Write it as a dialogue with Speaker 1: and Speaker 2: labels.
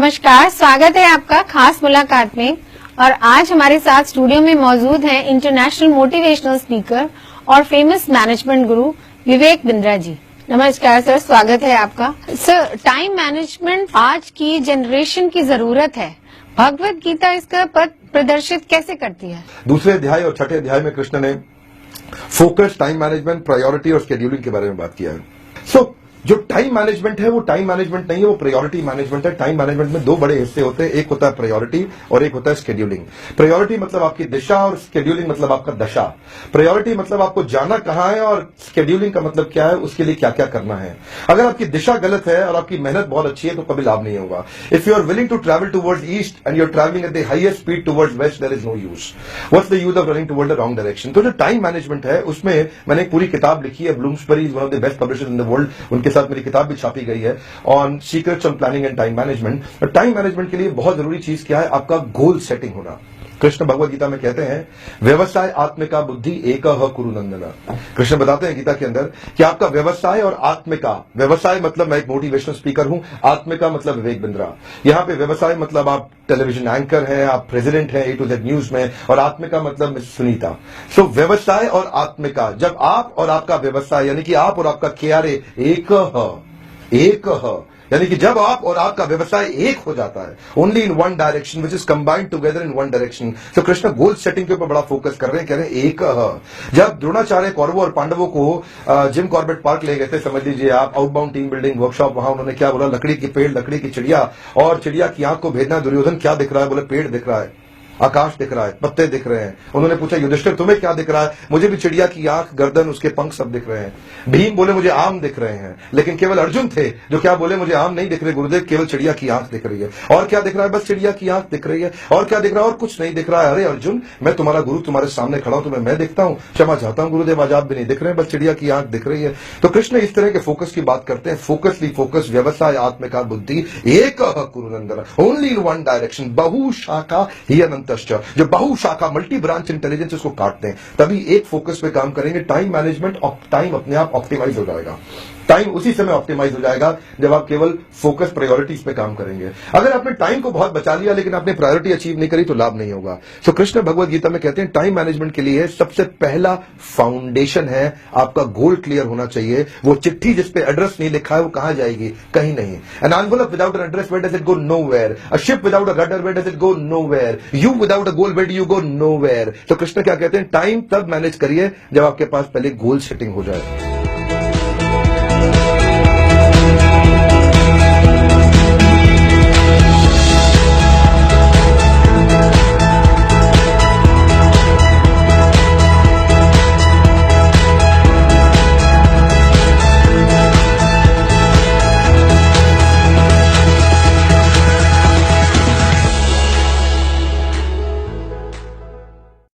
Speaker 1: नमस्कार, स्वागत है आपका खास मुलाकात में। और आज हमारे साथ स्टूडियो में मौजूद हैं इंटरनेशनल मोटिवेशनल स्पीकर और फेमस मैनेजमेंट गुरु विवेक बिंद्रा जी। नमस्कार सर, स्वागत है आपका। सर, टाइम मैनेजमेंट आज की जनरेशन की जरूरत है। भगवत गीता इसका पथ प्रदर्शित कैसे करती है?
Speaker 2: दूसरे अध्याय और छठे अध्याय में कृष्ण ने फोकस, टाइम मैनेजमेंट, प्रायोरिटी और शेड्यूलिंग के बारे में बात किया है। जो टाइम मैनेजमेंट है वो टाइम मैनेजमेंट नहीं है, वो प्रायोरिटी मैनेजमेंट है। टाइम मैनेजमेंट में दो बड़े हिस्से होते हैं, एक होता है प्रायोरिटी और एक होता है शेड्यूलिंग। प्रायोरिटी मतलब आपकी दिशा और शेड्यूलिंग मतलब आपका दशा। प्रायोरिटी मतलब आपको जाना कहां है और शेड्यूलिंग का मतलब क्या है, उसके लिए क्या क्या करना है। अगर आपकी दिशा गलत है और आपकी मेहनत बहुत अच्छी है तो कभी लाभ नहीं होगा। If you are willing to travel towards east and you are travelling at the highest speed towards west, there is no use. What's the use of running toward the wrong direction. तो जो time management है उसमें मैंने एक पूरी किताब लिखी है, Bloomsbury is one of the best publishers in the world, उनके साथ मेरी किताब भी छापी गई है on secrets on planning and time management. Time management के लिए बहुत जरूरी चीज क्या है? आपका गोल सेटिंग होना। कृष्ण भगवत गीता में कहते हैं व्यवसाय आत्मिका बुद्धि एकह कुरु नंदन। कृष्ण बताते हैं गीता के अंदर कि आपका व्यवसाय और आत्मिका, व्यवसाय मतलब मैं एक मोटिवेशनल स्पीकर हूं, आत्मिका मतलब विवेक बिंद्रा। यहां पे व्यवसाय मतलब आप टेलीविजन एंकर हैं, आप प्रेसिडेंट हैं A to Z न्यूज में, और आत्मिका मतलब मिस सुनीता। सो व्यवसाय और आत्मिका, जब आप और आपका व्यवसाय यानी कि आप और आपका KRA एक यानी कि जब आप और आपका व्यवसाय एक हो जाता है, only in one direction which is combined together in one direction. तो कृष्ण गोल सेटिंग के ऊपर बड़ा फोकस कर रहे हैं, कह रहे हैं एक। जब द्रोणाचार्य कौरवों और पांडवों को जिम कॉर्बेट पार्क ले गए थे, समझ लीजिए आप, आउटबाउंड टीम बिल्डिंग वर्कशॉप, वहां उन्होंने क्या बोला? लकड़ी की पेड़, लकड़ी की चिड़िया, और चिड़िया की आंख को भेजना। दुर्योधन क्या दिख रहा है? बोले पेड़ दिख रहा है, आकाश दिख रहा है, पत्ते दिख रहे हैं। उन्होंने पूछा युधिष्ठिर तुम्हें क्या दिख रहा है? मुझे भी चिड़िया की आंख, गर्दन, उसके पंख सब दिख रहे हैं। भीम बोले मुझे आम दिख रहे हैं, लेकिन केवल अर्जुन थे जो क्या बोले? मुझे आम नहीं दिख रहे गुरुदेव, केवल चिड़िया की आंख दिख रही है। और क्या दिख रहा है? बस चिड़िया की आंख दिख रही है। और क्या दिख रहा है? और कुछ नहीं दिख रहा है। अरे अर्जुन, मैं तुम्हारा गुरु, तुम्हारे सामने खड़ा हूं, तुम्हें मैं दिखता हूं, क्षमा चाहता हूं गुरुदेव, आज आप भी नहीं दिख रहे हैं, बस चिड़िया की आंख दिख रही है। तो कृष्ण इस तरह के फोकस की बात करते हैं, फोकसली फोकस, व्यवसाय आत्मिका बुद्धि एक कुरुनंदन, ओनली इन वन डायरेक्शन, बहुशाखा ही अनंतश्च। जो शाखा मल्टी ब्रांच इंटेलिजेंस उसको काटते हैं, तभी एक फोकस पे काम करेंगे। टाइम मैनेजमेंट, टाइम अपने आप ऑप्टिमाइज हो जाएगा। टाइम उसी समय ऑप्टिमाइज हो जाएगा जब आप केवल फोकस प्रायोरिटीज पे काम करेंगे। अगर आपने टाइम को बहुत बचा लिया लेकिन आपने प्रायोरिटी अचीव नहीं करी तो लाभ नहीं होगा। सो कृष्ण भगवत गीता में कहते हैं टाइम मैनेजमेंट के लिए सबसे पहला फाउंडेशन है आपका गोल क्लियर होना चाहिए। वो चिट्ठी जिसपे एड्रेस नहीं लिखा है वो कहां जाएगी? कहीं नहीं। An envelope without an address, where does it go? Nowhere. A ship without a rudder, where does it go? Nowhere. You without a goal, where do you go? Nowhere. तो कृष्ण क्या कहते हैं? टाइम तब मैनेज करिए जब आपके पास पहले goal setting हो जाए।